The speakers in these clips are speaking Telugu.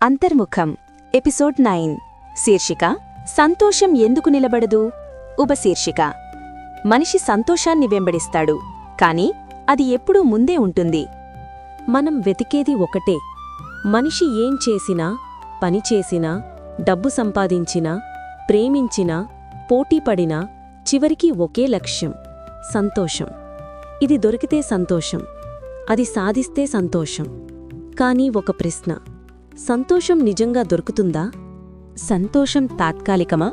అంతర్ముఖం ఎపిసోడ్ 9 శీర్షిక సంతోషం ఎందుకు నిలబడదు. ఉపశీర్షిక మనిషి సంతోషాన్ని వెంబడిస్తాడు, కాని అది ఎప్పుడూ ముందే ఉంటుంది. మనం వెతికేది ఒకటే. మనిషి ఏం చేసినా, పని చేసినా, డబ్బు సంపాదించినా, ప్రేమించినా, పోటీపడినా చివరికి ఒకే లక్ష్యం — సంతోషం. ఇది దొరికితే సంతోషం, అది సాధిస్తే సంతోషం. కానీ ఒక ప్రశ్న: సంతోషం నిజంగా దొరుకుతుందా? సంతోషం తాత్కాలికమా?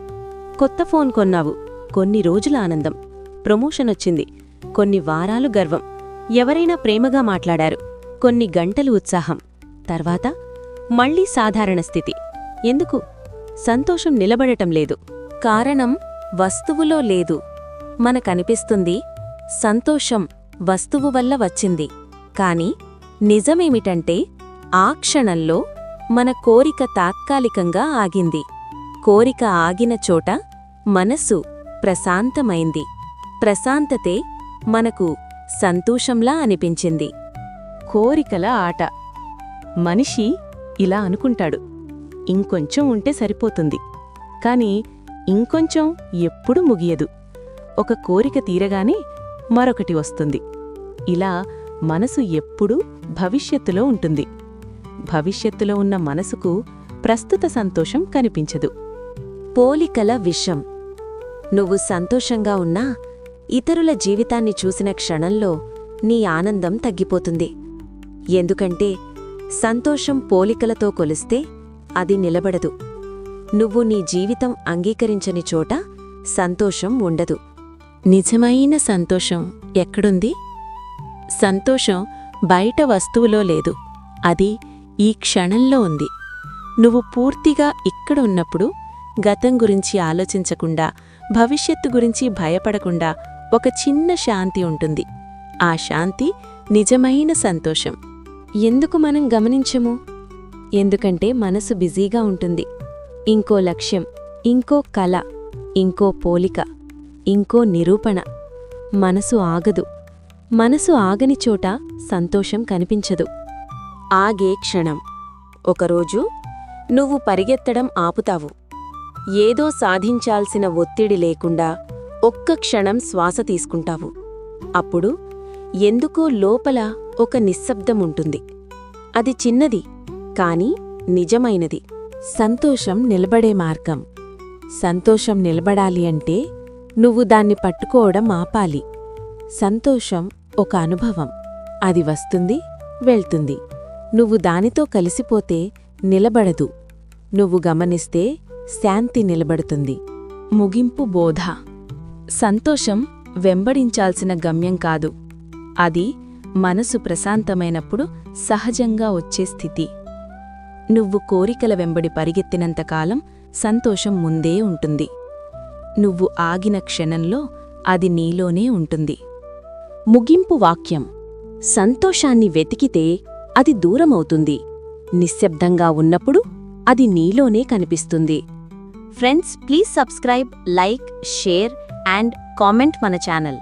కొత్త ఫోన్ కొన్నావు, కొన్ని రోజుల ఆనందం. ప్రమోషనొచ్చింది, కొన్ని వారాలు గర్వం. ఎవరైనా ప్రేమగా మాట్లాడారు, కొన్ని గంటలు ఉత్సాహం. తర్వాత మళ్లీ సాధారణ స్థితి. ఎందుకు సంతోషం నిలబడటం లేదు? కారణం వస్తువులో లేదు. మనకనిపిస్తుంది సంతోషం వస్తువు వల్ల వచ్చింది. కాని నిజమేమిటంటే ఆ క్షణంలో మన కోరిక తాత్కాలికంగా ఆగింది. కోరిక ఆగిన చోట మనసు ప్రశాంతమైంది. ప్రశాంతతే మనకు సంతోషంలా అనిపించింది. కోరికల ఆట. మనిషి ఇలా అనుకుంటాడు, ఇంకొంచెం ఉంటే సరిపోతుంది. కాని ఇంకొంచెం ఎప్పుడూ ముగియదు. ఒక కోరిక తీరగానే మరొకటి వస్తుంది. ఇలా మనసు ఎప్పుడూ భవిష్యత్తులో ఉంటుంది. భవిష్యత్తులో ఉన్న మనసుకు ప్రస్తుత సంతోషం కనిపించదు. పోలికల విషం. నువ్వు సంతోషంగా ఉన్నా ఇతరుల జీవితాన్ని చూసిన క్షణంలో నీ ఆనందం తగ్గిపోతుంది. ఎందుకంటే సంతోషం పోలికలతో కొలిస్తే అది నిలబడదు. నువ్వు నీ జీవితం అంగీకరించని చోట సంతోషం ఉండదు. నిజమైన సంతోషం ఎక్కడుంది? సంతోషం బయట వస్తువులో లేదు, అది ఈ క్షణంలో ఉంది. నువ్వు పూర్తిగా ఇక్కడ ఉన్నప్పుడు గతం గురించి ఆలోచించకుండా, భవిష్యత్తు గురించి భయపడకుండా ఒక చిన్న శాంతి ఉంటుంది. ఆ శాంతి నిజమైన సంతోషం. ఎందుకు మనం గమనించము? ఎందుకంటే మనసు బిజీగా ఉంటుంది. ఇంకో లక్ష్యం, ఇంకో కల, ఇంకో పోలిక, ఇంకో నిరూపణ. మనసు ఆగదు. మనసు ఆగని చోట సంతోషం కనిపించదు. ఆగే క్షణం. ఒకరోజు నువ్వు పరిగెత్తడం ఆపుతావు. ఏదో సాధించాల్సిన ఒత్తిడి లేకుండా ఒక్క క్షణం శ్వాస తీసుకుంటావు. అప్పుడు ఎందుకో లోపల ఒక నిశ్శబ్దముంటుంది. అది చిన్నది, కాని నిజమైనది. సంతోషం నిలబడే మార్గం. సంతోషం నిలబడాలి అంటే నువ్వు దాన్ని పట్టుకోవడం ఆపాలి. సంతోషం ఒక అనుభవం. అది వస్తుంది, వెళ్తుంది. నువ్వు దానితో కలిసిపోతే నిలబడదు. నువ్వు గమనిస్తే శాంతి నిలబడుతుంది. ముగింపు బోధ. సంతోషం వెంబడించాల్సిన గమ్యం కాదు, అది మనసు ప్రశాంతమైనప్పుడు సహజంగా వచ్చే స్థితి. నువ్వు కోరికల వెంబడి పరిగెత్తినంతకాలం సంతోషం ముందే ఉంటుంది. నువ్వు ఆగిన క్షణంలో అది నీలోనే ఉంటుంది. ముగింపు వాక్యం. సంతోషాన్ని వెతికితే అది దూరమవుతుంది. నిశ్శబ్దంగా ఉన్నప్పుడు అది నీలోనే కనిపిస్తుంది. Friends, please subscribe, like, share and comment మన ఛానల్.